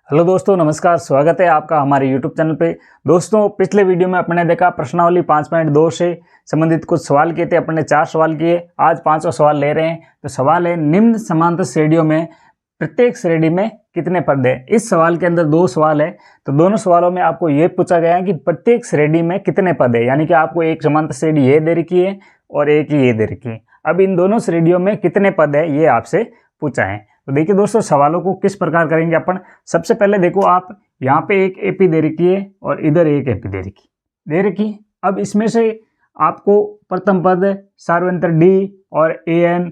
Hello दोस्तों, नमस्कार। स्वागत है आपका हमारे यूट्यूब चैनल पे। दोस्तों, पिछले वीडियो में अपने देखा प्रश्नावली 5.2 से संबंधित कुछ सवाल किए थे। अपने 4 सवाल किए, आज 5वां सवाल ले रहे हैं। तो सवाल है, निम्न समांतर श्रेणियों में प्रत्येक श्रेणी में कितने पद हैं। इस सवाल के अंदर 2 सवाल है। तो दोनों सवालों में आपको ये पूछा गया है कि प्रत्येक श्रेणी में कितने पद है, यानी कि आपको एक समांतर श्रेणी ये दे रखी है और एक ही ये दे रखी है। अब इन दोनों श्रेणियों में कितने पद है ये आपसे पूछा है। तो देखिए दोस्तों, सवालों को किस प्रकार करेंगे अपन। सबसे पहले देखो, आप यहाँ पे एक एपी दे रखी है और इधर एक एपी दे रखी। अब इसमें से आपको प्रथम पद सार्वंतर डी और ए एन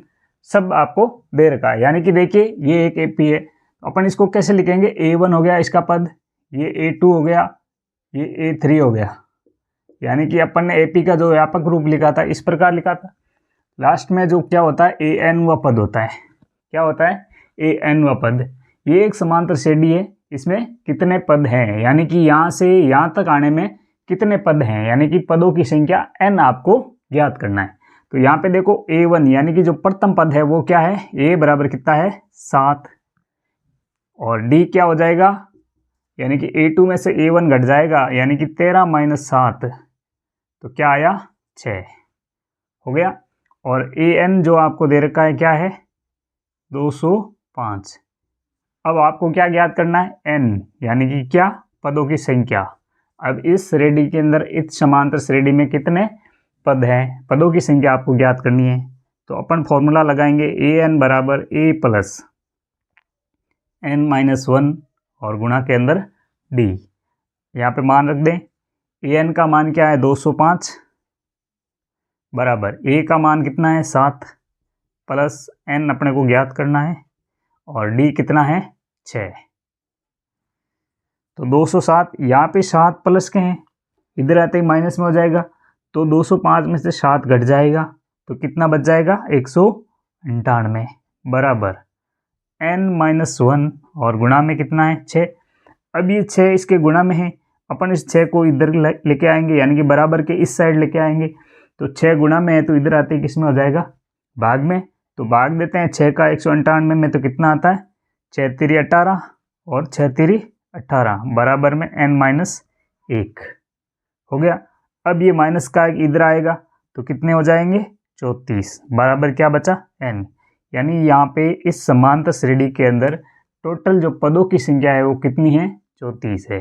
सब आपको दे रखा है। यानी कि देखिए, ये एक एपी है, अपन इसको कैसे लिखेंगे। A1 हो गया इसका पद, ये A2 हो गया, ये A3 हो गया। यानी कि अपन ने एपी का जो व्यापक रूप लिखा था इस प्रकार लिखा था। लास्ट में जो क्या होता है, AN व पद होता है। क्या होता है, AN व पद। ये एक समांतर श्रेणी है, इसमें कितने पद हैं, यानी कि यहाँ से यहाँ तक आने में कितने पद हैं, यानी कि पदों की संख्या n आपको ज्ञात करना है। तो यहाँ पे देखो A1 यानी कि जो प्रथम पद है वो क्या है, A बराबर कितना है 7, और D क्या हो जाएगा, यानी कि A2 में से A1 घट जाएगा, यानी कि 13 - 7, तो क्या आया 6 हो गया। और AN जो आपको दे रखा है क्या है 205। अब आपको क्या ज्ञात करना है, n यानी कि क्या, पदों की संख्या। अब इस श्रेणी के अंदर, इस समांतर श्रेणी में कितने पद हैं, पदों की संख्या आपको ज्ञात करनी है। तो अपन फॉर्मूला लगाएंगे, an बराबर a प्लस n-1 और गुणा के अंदर d। यहाँ पे मान रख दें, an का मान क्या है 205 बराबर a का मान कितना है 7 प्लस n अपने को ज्ञात करना है और d कितना है 6। तो 207, यहाँ पे 7 प्लस के हैं, इधर आते ही माइनस में हो जाएगा। तो 205 में से 7 घट जाएगा, तो कितना बच जाएगा 198 बराबर n-1 और गुणा में कितना है 6। अब ये 6 इसके गुणा में है, अपन इस 6 को इधर लेके आएंगे, यानी कि बराबर के इस साइड लेके आएंगे। तो 6 गुणा में है, तो इधर आते ही किस में हो जाएगा, भाग में। तो भाग देते हैं 6 का 198 में, तो कितना आता है 6 तिरी 18 और 6 तिरी 18 बराबर में n-1 हो गया। अब ये माइनस का इधर आएगा, तो कितने हो जाएंगे 34 बराबर क्या बचा n। यानी यहाँ पे इस समांतर श्रेणी के अंदर टोटल जो पदों की संख्या है वो कितनी है 34 है।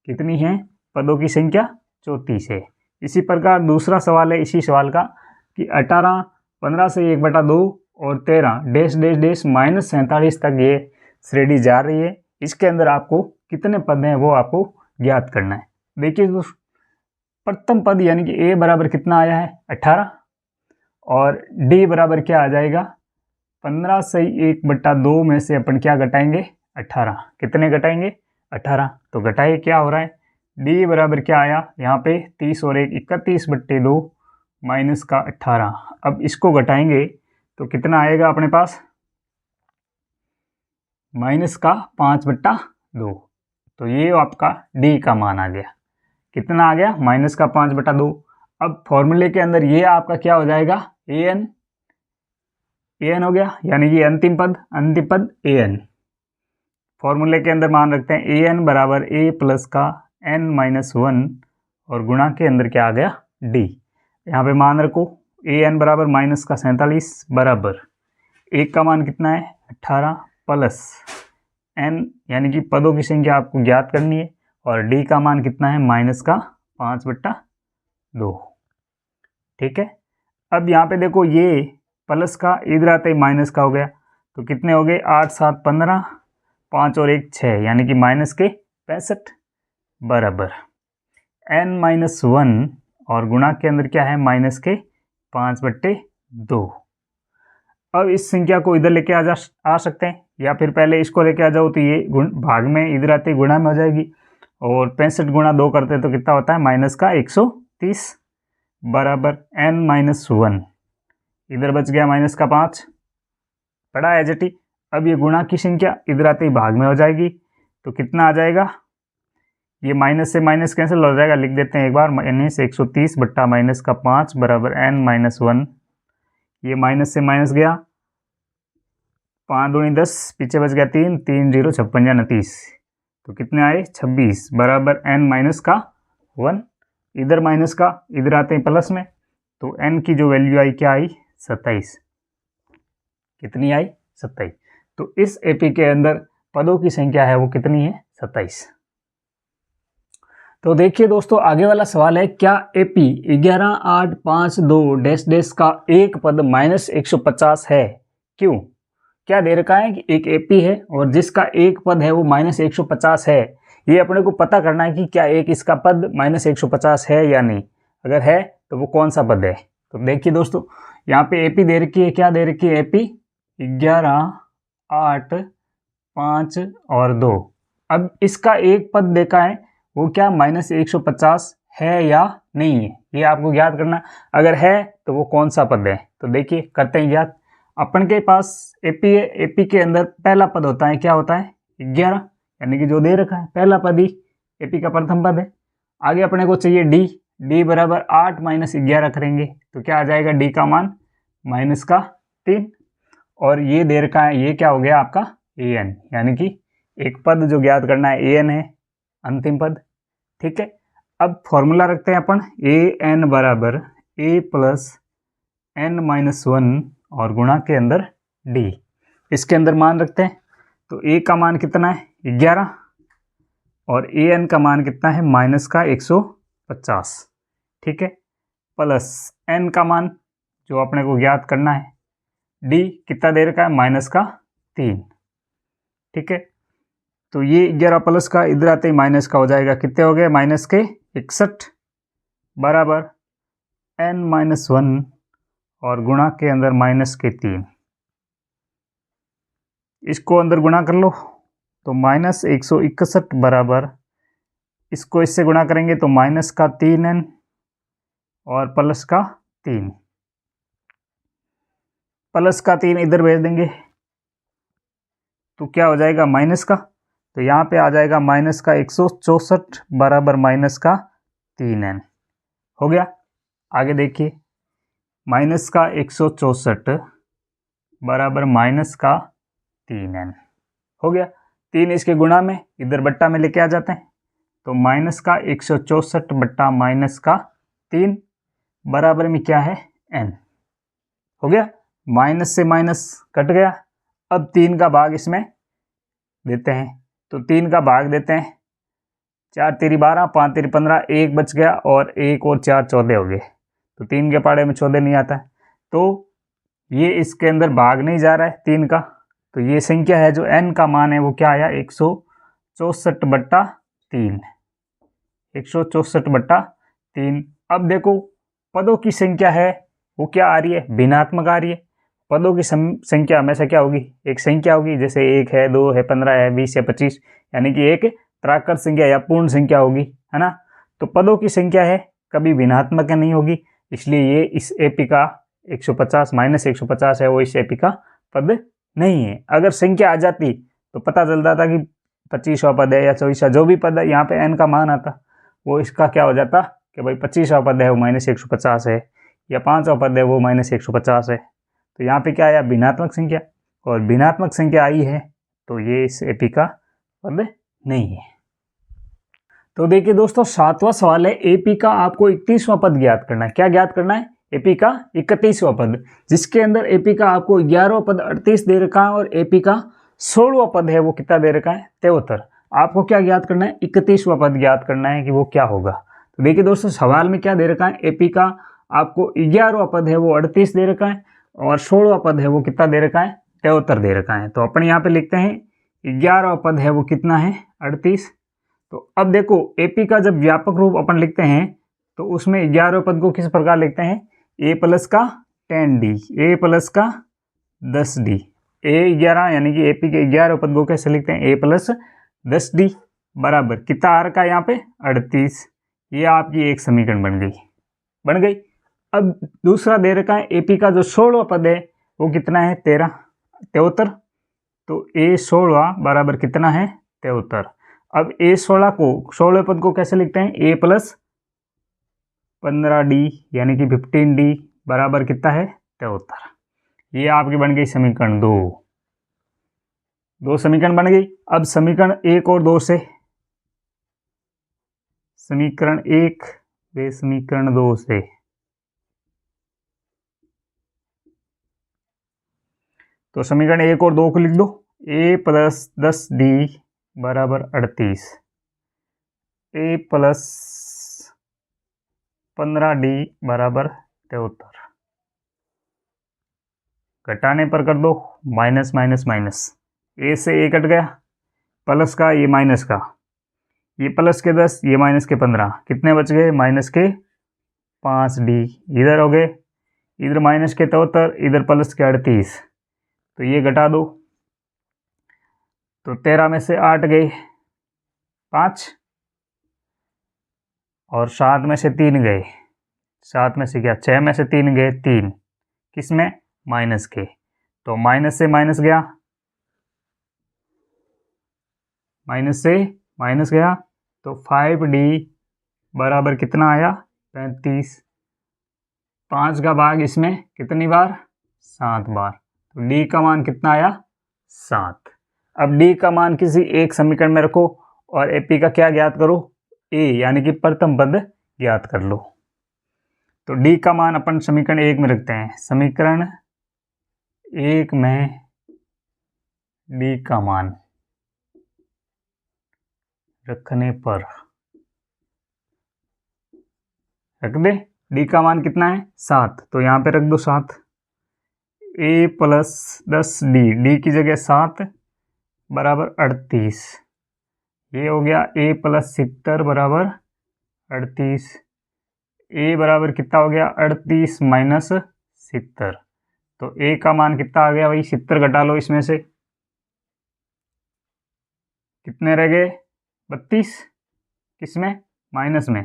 कितनी है पदों की संख्या 34 है। इसी प्रकार दूसरा सवाल है इसी सवाल का कि 18, 15 से 1/2 और 13 डैश डैश डैश -47 तक ये श्रेणी जा रही है। इसके अंदर आपको कितने पद हैं वो आपको ज्ञात करना है। देखिए दोस्तों, प्रथम पद यानी कि a बराबर कितना आया है 18 और d बराबर क्या आ जाएगा 15 से 1/2 में से अपन क्या घटाएंगे 18। कितने घटाएंगे 18। तो घटाइए क्या हो रहा है, d बराबर क्या आया यहाँ पे 30 और 1 31/2 माइनस का 18। अब इसको घटाएंगे तो कितना आएगा अपने पास माइनस का 5/2। तो ये आपका d का मान आ गया। कितना आ गया माइनस का 5/2। अब फॉर्मूले के अंदर ये आपका क्या हो जाएगा an हो गया, यानी कि अंतिम पद an। फॉर्मूले के अंदर मान रखते हैं an बराबर a प्लस का n-1 और गुणा के अंदर क्या आ गया d। यहाँ पे मान रखो an बराबर माइनस का 47 बराबर 1 का मान कितना है 18 प्लस n यानी कि पदों की संख्या आपको ज्ञात करनी है और d का मान कितना है माइनस का 5/2। ठीक है। अब यहाँ पे देखो ये प्लस का इधर आते ही माइनस का हो गया, तो कितने हो गए 8, 7, 15, 5 और 1 6, यानी कि माइनस के 65 बराबर n-1 और गुणा के अंदर क्या है माइनस के 5/2। अब इस संख्या को इधर लेके आ सकते हैं, या फिर पहले इसको लेके आ जाओ तो ये भाग में इधर आते ही गुणा में हो जाएगी, और 65 गुणा 2 करते हैं तो कितना होता है माइनस का 130 बराबर n-1। इधर बच गया माइनस का 5 पड़ा है एजटी। अब ये गुणा की संख्या इधर आते ही भाग में हो जाएगी, तो कितना आ जाएगा, ये माइनस से माइनस कैंसिल हो जाएगा, लिख देते हैं एक बार, माइनस 130 बट्टा माइनस का 5 बराबर n-1। ये माइनस से माइनस गया, 5 दूनी 10, पीछे बच गया 3, 3 0 56 29। तो कितने आए 26 बराबर n माइनस का 1, इधर माइनस का इधर आते हैं प्लस में, तो n की जो वैल्यू आई क्या आई 27, कितनी आई 27। तो इस एपी के अंदर पदों की संख्या है वो कितनी है 27। तो देखिए दोस्तों आगे वाला सवाल है, क्या एपी 11 8 5 2 डैश डैश का एक पद -150 है, क्यों। क्या दे रखा है कि एक एपी है और जिसका एक पद है वो -150 है, ये अपने को पता करना है कि क्या एक इसका पद -150 है या नहीं, अगर है तो वो कौन सा पद है। तो देखिए दोस्तों यहाँ पे एपी दे रखी है, क्या दे रखी है एपी 11 8 5 और 2। अब इसका एक पद देखा है वो क्या -150 है या नहीं है, ये आपको ज्ञात करना। अगर है तो वो कौन सा पद है, तो देखिए करते हैं ज्ञात। अपन के पास एपी है, एपी के अंदर पहला पद होता है, क्या होता है 11, यानी कि जो दे रखा है पहला पद ही एपी का प्रथम पद है। आगे अपने को चाहिए डी, डी बराबर 8 - 11 करेंगे तो क्या आ जाएगा डी का मान -3, और ये दे रखा है ये क्या हो गया आपका ए एन, यानी कि एक पद जो ज्ञात करना है ए एन है अंतिम पद। ठीक है, अब फॉर्मूला रखते हैं अपन, ए एन बराबर ए प्लस एन माइनस 1 और गुणा के अंदर डी, इसके अंदर मान रखते हैं। तो ए का मान कितना है 11 और ए एन का मान कितना है -150, ठीक है, प्लस एन का मान जो अपने को ज्ञात करना है, डी कितना दे रखा है -3, ठीक है। तो ये 11 प्लस का इधर आते ही माइनस का हो जाएगा, कितने हो गए -61 बराबर n-1 और गुणा के अंदर -3, इसको अंदर गुणा कर लो तो -161 बराबर, इसको इससे गुणा करेंगे तो -3n और प्लस का 3, प्लस का 3 इधर भेज देंगे तो क्या हो जाएगा माइनस का, तो यहाँ पे आ जाएगा -164 बराबर -3n, हो गया। आगे देखिए -164 बराबर -3n, हो गया। 3 इसके गुणा में इधर बट्टा में लेके आ जाते हैं, तो -164 बट्टा -3 बराबर में क्या है n, हो गया। माइनस से माइनस कट गया। अब 3 का भाग इसमें देते हैं, तो 3 का भाग देते हैं, 4 तेरी 12 5 तेरी 15, 1 बच गया और 1 और 4 14 हो गए, तो 3 के पाड़े में 14 नहीं आता है, तो ये इसके अंदर भाग नहीं जा रहा है 3 का, तो ये संख्या है जो n का मान है वो क्या आया 164 बट्टा 3, 164 बट्टा 3। अब देखो पदों की संख्या है वो क्या आ रही है भिन्नात्मक आ रही है। पदों की संख्या हमेशा क्या होगी एक संख्या होगी, जैसे 1 है 2 है 15 है 20 है 25, यानी कि एक प्राकृत संख्या या पूर्ण संख्या होगी, है ना। तो पदों की संख्या है कभी भिन्नात्मक नहीं होगी, इसलिए ये इस एपी का 150 -150 है वो इस एपी का पद नहीं है। अगर संख्या आ जाती तो पता चलता था कि 25वां पद है या 24वां, जो भी पद है यहाँ पे n का मान आता वो इसका क्या हो जाता कि भाई 25वां पद है वो -150 है या 5वां पद है वो -150 है। तो यहाँ पे क्या आया भिन्नात्मक संख्या, और भिन्नात्मक संख्या आई है तो ये इस एपी का पद नहीं है। तो देखिए दोस्तों 7वां सवाल है, एपी का आपको 31वां पद ज्ञात करना है। क्या ज्ञात करना है एपी का 31वां पद, जिसके अंदर एपी का आपको 11वां पद 38 दे रखा है और एपी का 16वां पद है वो कितना दे रखा है 73। आपको क्या ज्ञात करना है 31वां पद ज्ञात करना है कि वो क्या होगा। तो देखिए दोस्तों सवाल में क्या दे रखा है, एपी का आपको 11वां पद है वो 38 दे रखा है और 16वां पद है वो कितना दे रखा है 73 दे रखा है। तो अपन यहाँ पे लिखते हैं 11वां पद है वो कितना है 38। तो अब देखो एपी का जब व्यापक रूप अपन लिखते हैं तो उसमें 11वें पद को किस प्रकार लिखते हैं a प्लस का 10d, a प्लस का 10d, a11 यानी कि एपी के 11वें पद को कैसे लिखते हैं a प्लस 10d बराबर कितना आ रखा है यहाँ पे 38। ये आपकी एक समीकरण बन गई। अब दूसरा दे रखा है एपी का जो 16वां पद है वो कितना है 73, तो a16 बराबर कितना है 73। अब a16 को 16वें पद को कैसे लिखते हैं a प्लस 15d यानी कि 15d बराबर कितना है 73। ये आपकी बन गई समीकरण 2 समीकरण बन गई। अब समीकरण 1 और 2 से समीकरण 1 व समीकरण 2 से। तो समीकरण 1 और 2 को लिख दो। a प्लस 10d बराबर 38, a प्लस 15d बराबर 73। घटाने पर कर दो माइनस माइनस माइनस, a से a कट गया, प्लस का ये माइनस का, ये प्लस के 10 ये माइनस के 15, कितने बच गए? माइनस के 5d इधर हो गए, इधर माइनस के 73, इधर प्लस के 38। तो ये घटा दो, तो 13 में से 8 गए 5 और 7 में से 3 गए, 7 में से क्या 6 में से 3 गए 3, किसमें? माइनस के। तो माइनस से माइनस गया, माइनस से माइनस गया, तो 5d बराबर कितना आया? 35। 5 का भाग इसमें कितनी बार? 7 बार। तो d का मान कितना आया? 7। अब d का मान किसी एक समीकरण में रखो और AP का क्या ज्ञात करो? a यानी कि प्रथम पद ज्ञात कर लो। तो d का मान अपन समीकरण 1 में रखते हैं। समीकरण 1 में d का मान रखने पर रख दे। d का मान कितना है? 7। तो यहाँ पे रख दो 7। a प्लस 10d, d की जगह 7 बराबर 38। ये हो गया a प्लस 70 बराबर 38। a बराबर कितना हो गया? 38 माइनस 70। तो a का मान कितना आ गया भाई? 70 घटा लो इसमें से, कितने रह गए? 32। किसमें? माइनस में।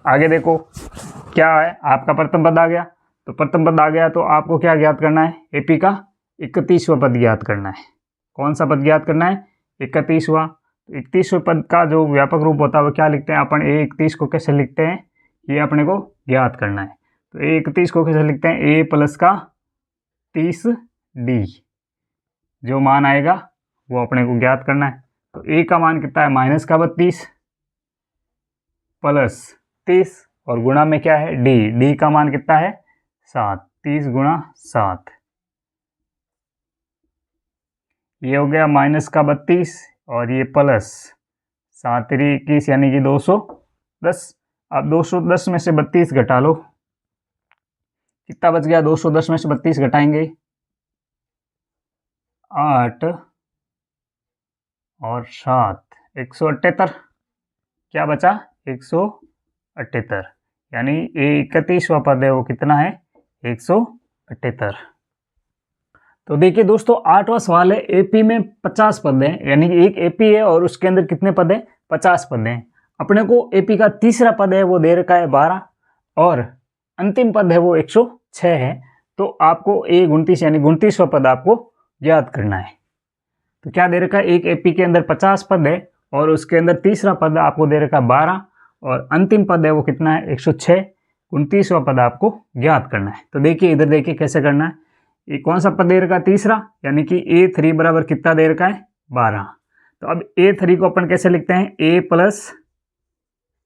आगे देखो क्या है, आपका प्रथम पद आ गया। तो प्रथम पद आ गया तो आपको क्या ज्ञात करना है? AP का 31वां पद ज्ञात करना है। कौन सा पद ज्ञात करना है? 31वां। तो 31वें पद का जो व्यापक रूप होता है वो क्या लिखते हैं अपन? A31 को कैसे लिखते हैं, ये अपने को ज्ञात करना है। तो A31 को कैसे लिखते हैं? a प्लस का 30d, जो मान आएगा वो अपने को ज्ञात करना है। तो a का मान कितना है? माइनस का 32 प्लस 30 और गुणा में क्या है? d का मान कितना है? 7। 30 गुणा 7, ये हो गया माइनस का 32 और ये प्लस 7 21 यानी कि 210। अब 210 में से 32 घटा लो, कितना बच गया? 210 में से 32 घटाएंगे 8 और 7 178। क्या बचा? 178, यानी 31वां पद है वो कितना है? 178। तो देखिए दोस्तों 8वां सवाल है। AP में 50 पद हैं, यानी कि एक AP है और उसके अंदर कितने पद हैं? 50 पद हैं। अपने को AP का तीसरा पद है वो दे रखा है 12 और अंतिम पद है वो 106 है। तो आपको a 29 यानी 29वां पद आपको ज्ञात करना है। तो क्या दे रखा है? एक AP के अंदर 50 पद है और उसके अंदर तीसरा पद आपको दे रखा है 12 और अंतिम पद है वो कितना है? 106। 29वां पद आपको ज्ञात करना है। तो देखिए इधर देखिए कैसे करना है। ये कौन सा पद दे रखा है? तीसरा, यानी कि A3 बराबर कितना दे रखा है? 12। तो अब A3 को अपन कैसे लिखते हैं? a प्लस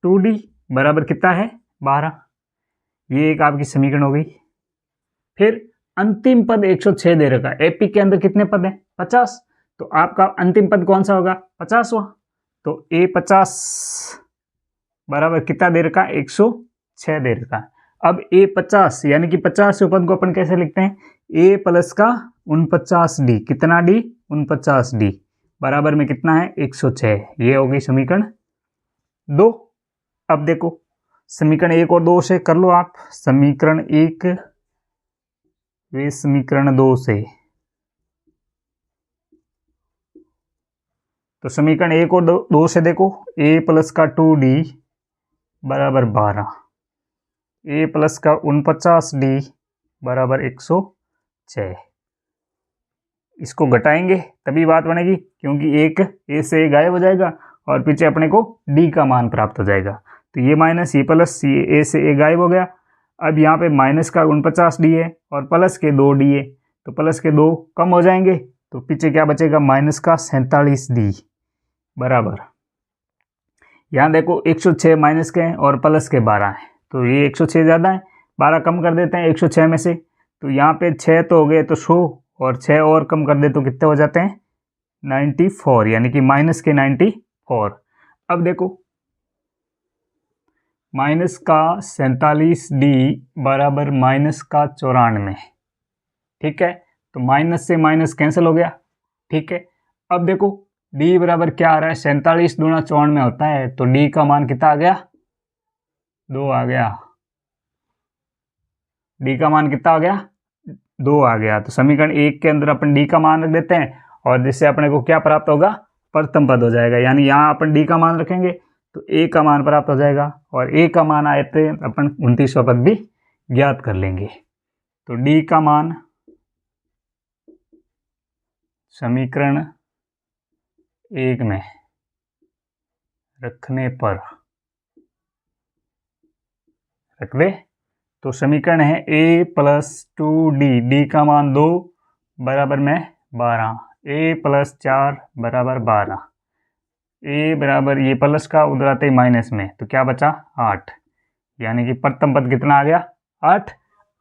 2d बराबर कितना है? 12। ये एक आपकी समीकरण हो गई। फिर अंतिम पद 106 दे रखा है। AP के अंदर कितने पद हैं? 50। तो आपका अंतिम पद कौन सा होगा? 50वां। तो A50 बराबर कितना दे रखा है? 106 दे रखा है। अब A50 यानी कि 50 पद को अपन कैसे लिखते हैं? a प्लस का 49d, कितना d? 49d बराबर में कितना है? 106। ये हो गई समीकरण 2। अब देखो समीकरण 1 और 2 से कर लो आप। समीकरण 1 वे समीकरण 2 से। तो समीकरण 1 और 2 से देखो, a प्लस का 2d बराबर 12, a प्लस का 49d बराबर 106। इसको घटाएंगे तभी बात बनेगी, क्योंकि एक a से a गायब हो जाएगा और पीछे अपने को d का मान प्राप्त हो जाएगा। तो ये माइनस ये प्लस, ये a से a गायब हो गया। अब यहाँ पे माइनस का 49d है और प्लस के 2d है, तो प्लस के 2 कम हो जाएंगे, तो पीछे क्या बचेगा? माइनस का 47d। बराबर, यहाँ देखो 106 माइनस के हैं और प्लस के 12 हैं, तो ये 106 ज़्यादा है, 12 कम कर देते हैं 106 में से, तो यहाँ पे 6 तो हो गए तो 100 और 6 और कम कर दे तो कितने हो जाते हैं 94, यानी कि माइनस के 94। अब देखो माइनस का 47D बराबर माइनस का 94, ठीक है, तो माइनस से माइनस कैंसिल हो गया, ठीक है। अब देखो D बराबर क्या आ रहा है, 47 दूना 94 होता है, तो D का मान कितना आ गया 2 आ गया, D का मान कितना आ गया 2 आ गया। तो समीकरण 1 के अंदर अपन D का मान रख देते हैं और जिससे अपने को क्या प्राप्त होगा, प्रथम पद हो जाएगा, यानी यहाँ अपन D का मान रखेंगे तो A का मान प्राप्त हो जाएगा, और A का मान आए थे अपन 29वां पद भी ज्ञात कर लेंगे। तो D का मान समीकरण 1 में रखने पर रख दे, तो समीकरण है A प्लस 2D, D का मान 2 बराबर में 12, A प्लस 4 बराबर 12, A बराबर ये प्लस का उधर आते ही माइनस में, तो क्या बचा 8, यानी कि प्रथम पद कितना आ गया 8।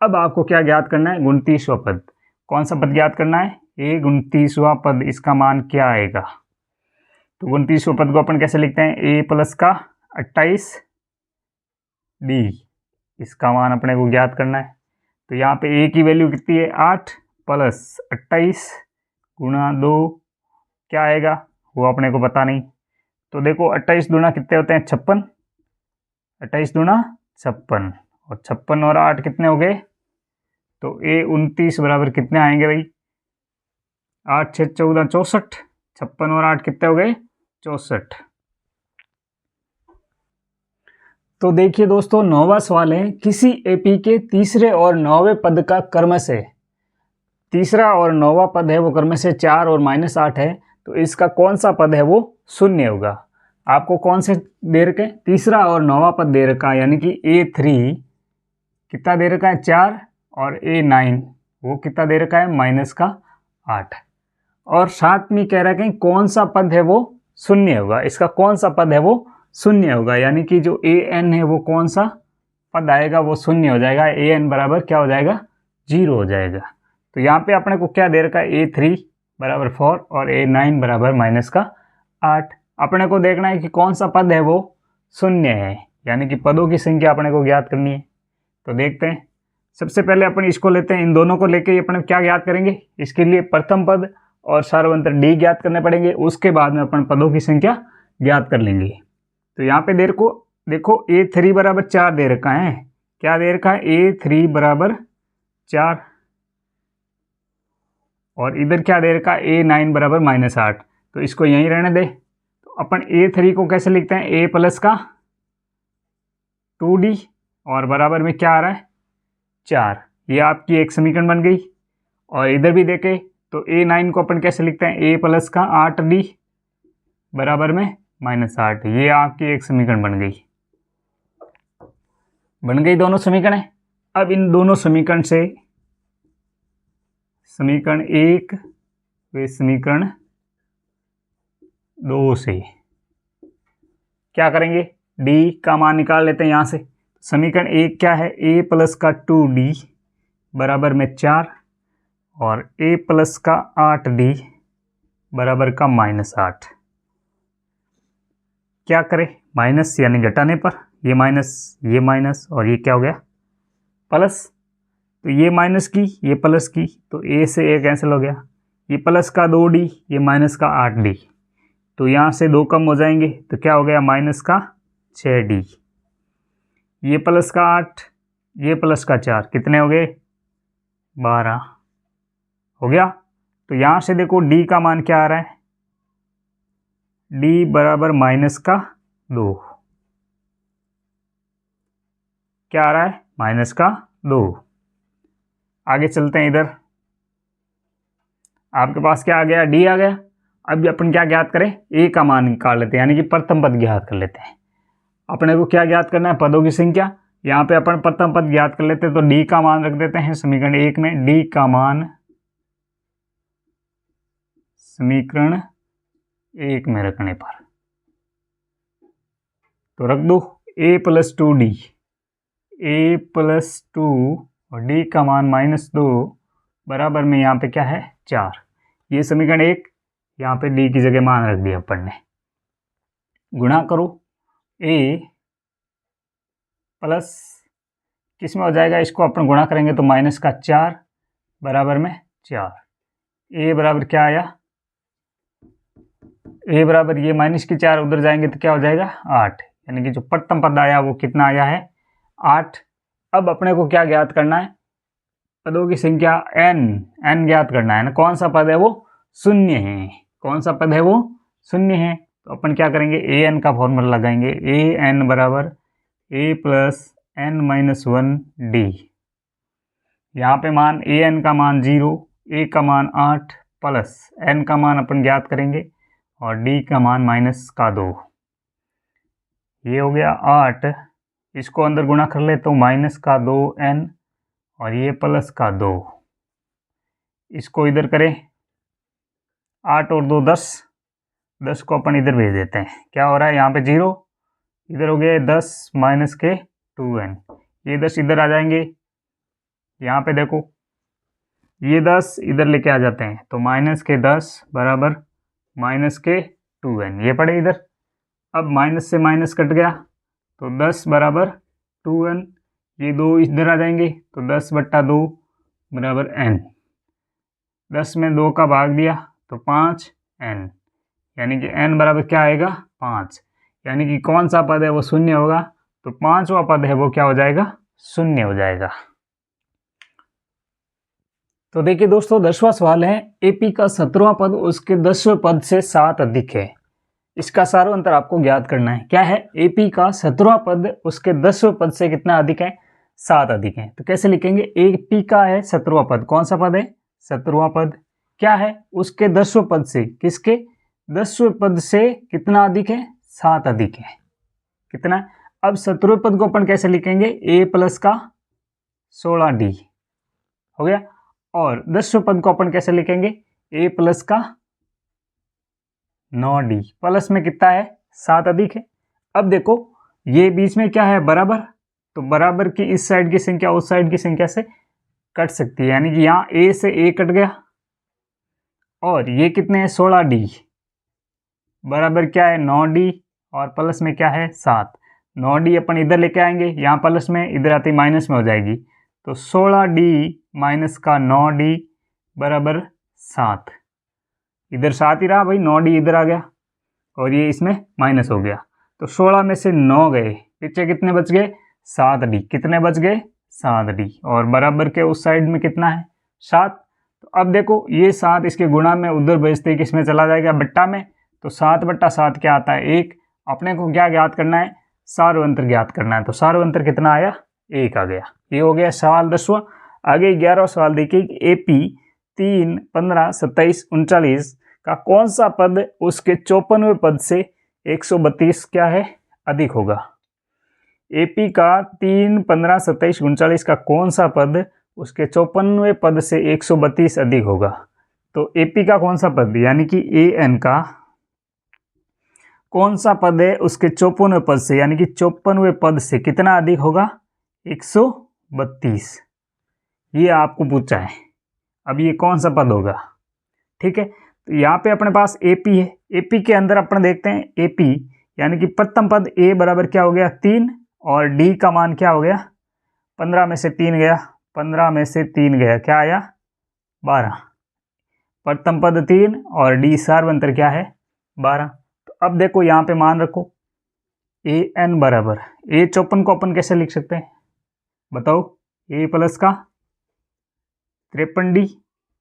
अब आपको क्या ज्ञात करना है 29वां पद, कौन सा पद ज्ञात करना है, A 29वां पद, इसका मान क्या आएगा, तो 29वां पद को अपन कैसे लिखते हैं, A प्लस का 28D, इसका मान अपने को ज्ञात करना है। तो यहाँ पे A की वैल्यू कितनी है 8 प्लस 28 गुणा 2 क्या आएगा वो अपने को पता नहीं, तो देखो 28 दूना कितने होते हैं 56, 28 दूना 56 और 56 और 8 कितने हो गए, तो A 29 बराबर कितने आएंगे भाई 8 6 14 64, 56 और 8 कितने हो गए 64। तो देखिए दोस्तों 9वां सवाल है, किसी एपी के तीसरे और 9वें पद का क्रम से, तीसरा और 9वां पद है वो क्रम से 4 और -8 है, तो इसका कौन सा पद है वो शून्य होगा। आपको कौन से दे रखे, तीसरा और 9वां पद दे रखा है, यानी कि A3 कितना दे रखा है 4 और A9 वो कितना दे रखा है -8, और साथ में कह रहा है कौन सा पद है वो शून्य होगा, इसका कौन सा पद है वो शून्य होगा, यानी कि जो an है वो कौन सा पद आएगा वो शून्य हो जाएगा, an बराबर क्या हो जाएगा 0 हो जाएगा। तो यहाँ पे अपने को क्या दे रखा है A3 बराबर 4 और A9 बराबर -8। अपने को देखना है कि कौन सा पद है वो शून्य है, यानी कि पदों की संख्या अपने को ज्ञात करनी है। तो देखते हैं, सबसे पहले अपन इसको लेते हैं, इन दोनों को लेके अपन क्या ज्ञात करेंगे, इसके लिए प्रथम पद और सार्वंतर D ज्ञात करने पड़ेंगे, उसके बाद में अपन पदों की संख्या ज्ञात कर लेंगे। तो यहाँ पे देखो A3 बराबर 4 दे रखा है, क्या दे रखा है A3 बराबर 4, और इधर क्या दे रखा है A9 बराबर -8, तो इसको यहीं रहने दे। तो अपन A3 को कैसे लिखते हैं, A प्लस का 2D और बराबर में क्या आ रहा है 4, ये आपकी एक समीकरण बन गई। और इधर भी देखें तो A9 को अपन कैसे लिखते हैं, A प्लस का 8D बराबर में -8, ये आपकी एक समीकरण बन गई दोनों समीकरण। अब इन दोनों समीकरण से समीकरण 1 व समीकरण 2 से क्या करेंगे, D का मान निकाल लेते हैं यहाँ से। समीकरण 1 क्या है, A प्लस का 2D बराबर में 4 और A प्लस का 8D बराबर का -8। क्या करें, माइनस यानी घटाने पर ये माइनस और ये क्या हो गया प्लस, तो ये माइनस की ये प्लस की, तो A से A कैंसिल हो गया, ये प्लस का 2D ये माइनस का 8D, तो यहाँ से 2 कम हो जाएंगे, तो क्या हो गया माइनस का 6D, ये प्लस का 8 ये प्लस का 4 कितने हो गए 12 हो गया। तो यहाँ से देखो D का मान क्या आ रहा है, D बराबर -2, क्या आ रहा है -2। आगे चलते हैं, इधर आपके पास क्या आ गया D आ गया। अब अपन क्या ज्ञात करें, A का मान निकाल लेते हैं, यानी कि प्रथम पद ज्ञात कर लेते हैं। अपने को क्या ज्ञात करना है, पदों की संख्या। यहाँ पे अपन प्रथम पद ज्ञात कर लेते हैं, तो D का मान रख देते हैं समीकरण 1 में, D का मान समीकरण 1 में रखने पर, तो रख दो a plus 2d, a plus 2 और d का मान -2 बराबर में यहाँ पे क्या है 4। ये समीकरण 1, यहाँ पे d की जगह मान रख दिया अपन ने। गुणा करो a प्लस किस में हो जाएगा, इसको अपन गुणा करेंगे तो -4 बराबर में 4। a बराबर क्या आया, a बराबर ये -4 उधर जाएंगे तो क्या हो जाएगा 8, यानी कि जो प्रथम पद आया वो कितना आया है 8। अब अपने को क्या ज्ञात करना है, पदों की संख्या n ज्ञात करना है ना। कौन सा पद है वो शून्य है, कौन सा पद है वो शून्य है। तो अपन क्या करेंगे an का फॉर्मूला लगाएंगे, an बराबर a प्लस n-1d। यहाँ पे मान an का मान 0, a का मान 8 प्लस n का मान अपन ज्ञात करेंगे और d का मान -2। ये हो गया 8, इसको अंदर गुणा कर ले तो -2n और ये +2। इसको इधर करें 8 और 2 10, 10 को अपन इधर भेज देते हैं। क्या हो रहा है यहाँ पे 0, इधर हो गया 10 - 2n, ये 10 इधर आ जाएंगे। यहाँ पे देखो ये 10 इधर लेके आ जाते हैं तो -10 बराबर -2n, ये पड़े इधर। अब माइनस से माइनस कट गया तो 10 बराबर 2n, ये 2 इधर आ जाएंगे तो 10/2 बराबर n। 10 में 2 का भाग दिया तो 5n, यानी कि n बराबर क्या आएगा 5, यानी कि कौन सा पद है वो शून्य होगा। तो 5वां पद है वो क्या हो जाएगा शून्य हो जाएगा। तो देखिए दोस्तों 10वां सवाल है, एपी का 17वां पद उसके 10वें पद से 7 अधिक है। इसका सार्वंतर आपको ज्ञात करना है। क्या है, एपी का 17वां पद उसके 10वें पद से कितना अधिक है 7 अधिक है। तो कैसे लिखेंगे, एपी का है 17वां पद, कौन सा पद है 17वां पद, क्या है उसके 10वें पद से, किसके 10वें पद से कितना अधिक है 7 अधिक है, कितना। अब 17वें पद को अपन कैसे लिखेंगे, ए प्लस का 16d हो गया। और 10वें पद को अपन कैसे लिखेंगे, ए प्लस का 9d, प्लस में कितना है 7 अधिक है। अब देखो ये बीच में क्या है बराबर, तो बराबर की इस साइड की संख्या उस साइड की संख्या से कट सकती है, यानी कि यहाँ a से a कट गया और ये कितने हैं 16d बराबर क्या है 9d और प्लस में क्या है 7। 9d अपन इधर लेके आएंगे, यहाँ प्लस में इधर आती माइनस में हो जाएगी, तो 16d माइनस का 9d बराबर 7। इधर 7 ही रहा भाई, 9d इधर आ गया और ये इसमें माइनस हो गया, तो 16 में से 9 गए, पीछे कितने बच गए 7d, कितने बच गए 7d और बराबर के उस साइड में कितना है 7। तो अब देखो ये 7 इसके गुणा में उधर भेजते किस में चला जाएगा बट्टा में, तो 7/7 क्या आता है 1। अपने को क्या ज्ञात करना है, सार्वंतर ज्ञात करना है, तो सार्वंतर कितना आया 1 आ गया। ये हो गया सवाल 10वां। आगे 11वां सवाल देखिए, एपी 3, 15, 27, 39 का कौन सा पद उसके 54वें पद से 132 क्या है अधिक होगा। एपी का 3, 15, 27, 39 का कौन सा पद उसके 54वें पद से 132 अधिक होगा। तो एपी का कौन सा पद, यानी कि एन का कौन सा पद है उसके 54वें पद से, यानी कि 54वें पद से कितना अधिक होगा 132। ये आपको पूछा है। अब ये कौन सा पद होगा, ठीक है। तो यहाँ पे अपने पास एपी है, एपी के अंदर अपन देखते हैं एपी यानी कि प्रथम पद ए बराबर क्या हो गया 3 और डी का मान क्या हो गया 15 में से 3 गया, 15 में से 3 गया क्या आया 12। प्रथम पद 3 और डी सार्वंतर क्या है 12। तो अब देखो यहाँ पे मान रखो ए एन बराबर ए 54 को अपन कैसे लिख सकते हैं बताओ, ए प्लस का 53d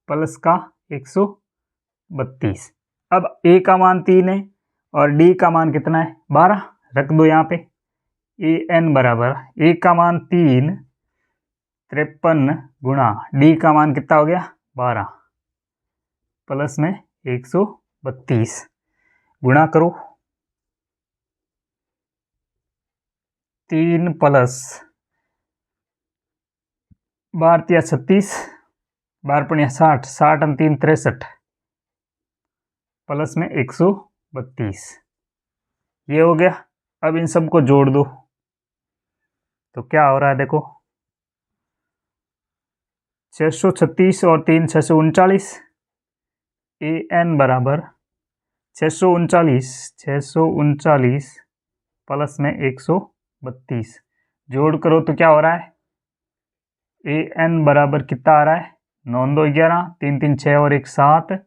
प्लस का 132। अब ए का मान 3 है और डी का मान कितना है 12, रख दो यहाँ पे ए एन बराबर ए का मान 3 53 गुणा डी का मान कितना हो गया 12 प्लस में 132 गुणा करो 3 प्लस 12 36 12 × 60 60 और 3 63 प्लस में 132 32 ये हो गया। अब इन सबको जोड़ दो तो क्या हो रहा है देखो, 636 और 3 639, ए एन बराबर 639 प्लस में 132 जोड़ करो तो क्या हो रहा है, ए एन बराबर कितना आ रहा है, 9 2 11, 3 3 6 और 1 7,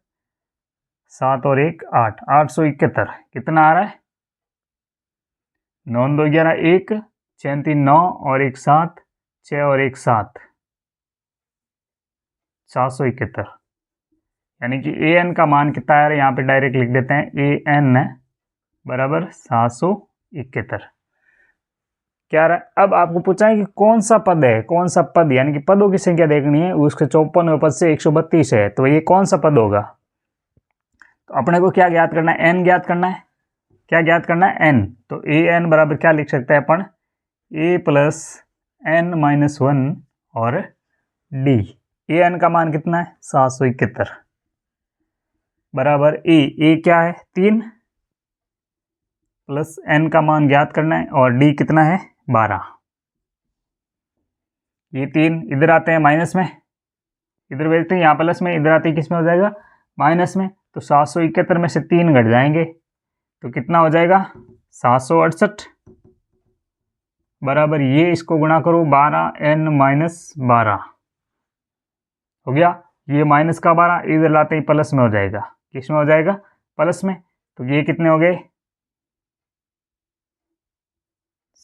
7 और 1 8, 871 कितना आ रहा है, 9 2 11 1, 6 3 9 और 1 7, 6 और 1 7, 771। यानी कि ए एन का मान कितना आ रहा है, यहाँ पे डायरेक्ट लिख देते हैं, ए एन बराबर 771 क्या रहा है। अब आपको पूछा है कि कौन सा पद है, कौन सा पद, यानी कि पदों की संख्या देखनी है, उसके 54वें पद से 132 है, तो ये कौन सा पद होगा। तो अपने को क्या ज्ञात करना है, एन ज्ञात करना है। क्या ज्ञात करना है, एन। तो ए एन बराबर क्या लिख सकते हैं अपन, ए प्लस एन माइनस 1 और डी। ए एन का मान कितना है, 771 बराबर ए क्या है 3 प्लस एन का मान ज्ञात करना है और डी कितना है 12। ये 3 इधर आते हैं माइनस में, इधर भेजते हैं, यहाँ प्लस में, इधर आते हैं किस में हो जाएगा, माइनस में। तो 771 में से 3 घट जाएंगे तो कितना हो जाएगा, 768 बराबर ये इसको गुणा करो 12 n माइनस 12 हो गया। ये माइनस का 12 इधर लाते ही प्लस में हो जाएगा, किस में हो जाएगा, प्लस में। तो ये कितने हो गए,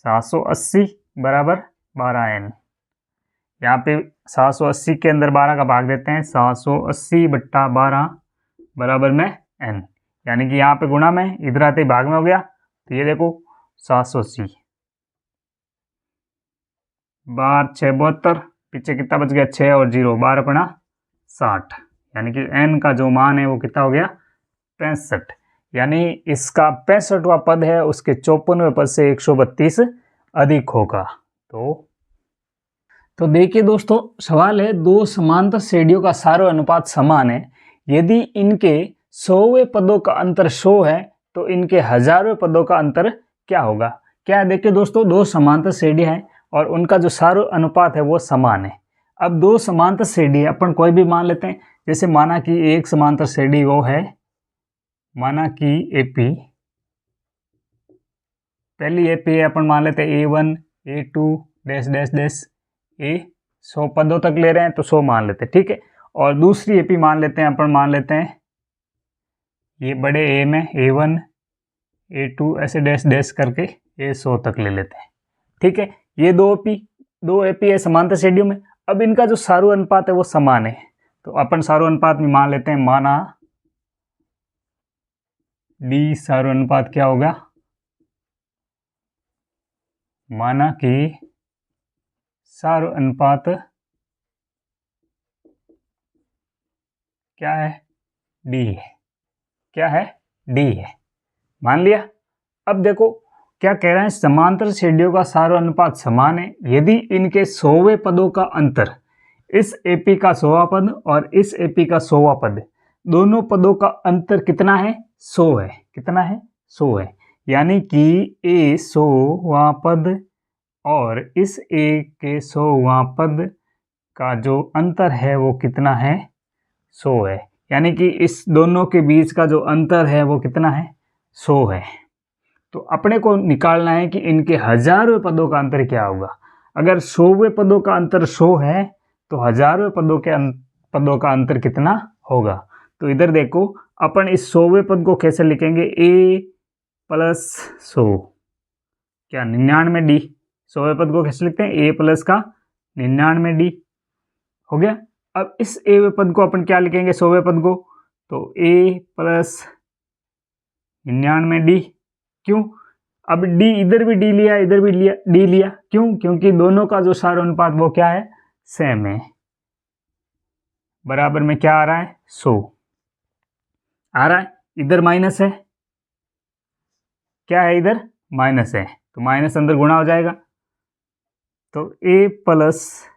780 बराबर 12n। यहाँ पे 780 के अंदर 12 का भाग देते हैं, 780 बट्टा 12 बराबर में n, यानी कि यहाँ पे गुणा में, इधर आते ही भाग में हो गया। तो ये देखो 780 12 6 72, पीछे कितना बच गया 6 और 0, 12 पड़ा 60, यानी कि n का जो मान है वो कितना हो गया 65। यानी इसका 65वां पद है, उसके 54वें पद से 132 अधिक होगा। तो देखिए दोस्तों, सवाल है, दो समांतर श्रेणियों का सारो अनुपात समान है, यदि इनके 100वें पदों का अंतर 100 है तो इनके 1000वें पदों का अंतर क्या होगा। क्या है, देखिए दोस्तों, दो समांतर श्रेणियां हैं और उनका जो सारो अनुपात है वो समान है। अब दो समांतर श्रेणी अपन कोई भी मान लेते हैं, जैसे माना कि एक समांतर श्रेणी वो है, माना कि एपी, पहली एपी है अपन मान लेते हैं A1 A2 dash dash dash ए 100 पदों तक ले रहे हैं तो 100 मान लेते हैं, ठीक है। और दूसरी एपी मान लेते हैं, अपन मान लेते हैं ये बड़े ए में A1 A2 ऐसे डैश डैश करके A100 तक ले लेते हैं, ठीक है। ये दो एपी है समांतर श्रेणियों में। अब इनका जो सारू अनुपात है वो समान है, तो अपन सारू अनुपात में मान लेते हैं, माना डी सारू अनुपात क्या होगा, माना कि सारू अनुपात क्या है, डी है। क्या है, डी है, मान लिया। अब देखो क्या कह रहे हैं, समांतर श्रेणियों का सारो अनुपात समान है यदि इनके 100वें पदों का अंतर, इस एपी का 100वां पद और इस एपी का 100वां पद, दोनों पदों का अंतर कितना है, 100 है। कितना है, 100 है। यानी कि ए 100वां पद और इस ए के 100वां पद का जो अंतर है वो कितना है, 100 है। यानी कि इस दोनों के बीच का जो अंतर है वो कितना है, 100 है। तो अपने को निकालना है कि इनके 1000वें पदों का अंतर क्या होगा। अगर 100वें पदों का अंतर 100 है तो 1000वें पदों का अंतर कितना होगा। तो इधर देखो, अपन इस 100वें पद को कैसे लिखेंगे, a प्लस 100 क्या 99 डी। 100वें पद को कैसे लिखते हैं, a प्लस का 99 डी हो गया। अब इस ए पद को अपन क्या लिखेंगे, 100वें पद को, तो a प्लस 99 डी। क्यों, अब डी इधर भी डी लिया, इधर भी लिया डी लिया, क्यों, क्योंकि दोनों का जो सारो अनुपात वो क्या है, सेम है। बराबर में क्या आ रहा है, 100 आ रहा है। इधर माइनस है, क्या है, इधर माइनस है, तो माइनस अंदर गुणा हो जाएगा। तो a plus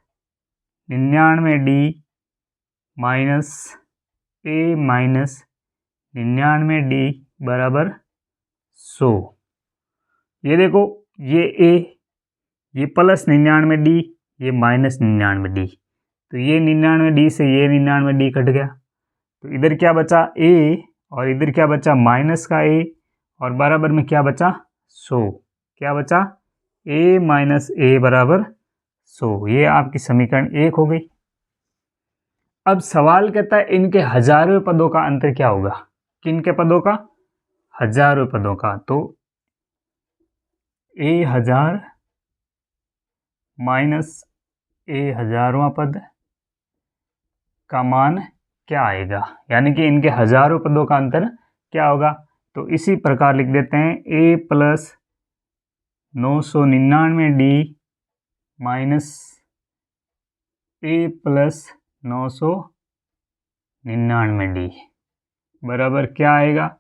99 D minus a minus 99 D बराबर 100। ये देखो, ये ए, ये प्लस 99D, ये माइनस 99D, तो ये 99D से ये 99D कट गया, तो इधर क्या बचा ए और इधर क्या बचा माइनस का ए, और बराबर में क्या बचा 100। क्या बचा ए माइनस ए बराबर 100। ये आपकी समीकरण 1 हो गई। अब सवाल कहता है इनके हजारों पदों का अंतर क्या होगा। किनके पदों का? हजारों पदों का। तो ए हजार माइनस ए हजारवां पद का मान क्या आएगा, यानी कि इनके हजारों पदों का अंतर क्या होगा। तो इसी प्रकार लिख देते हैं ए प्लस 999D माइनस ए प्लस 999D बराबर क्या आएगा।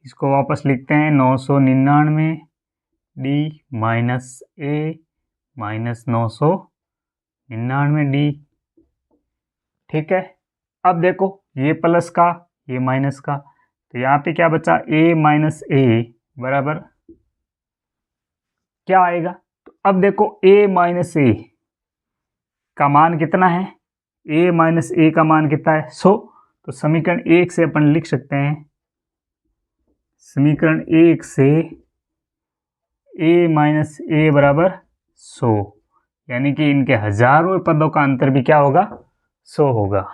इसको वापस लिखते हैं 999D माइनस ए माइनस 999D। ठीक है, अब देखो ये प्लस का ये माइनस का, तो यहाँ पे क्या बचा ए माइनस ए बराबर क्या आएगा। तो अब देखो ए माइनस ए का मान कितना है, ए माइनस ए का मान कितना है 100। तो समीकरण 1 से अपन लिख सकते हैं, समीकरण 1 से ए माइनस ए बराबर 100, यानी कि इनके हजारों पदों का अंतर भी क्या होगा 100 होगा।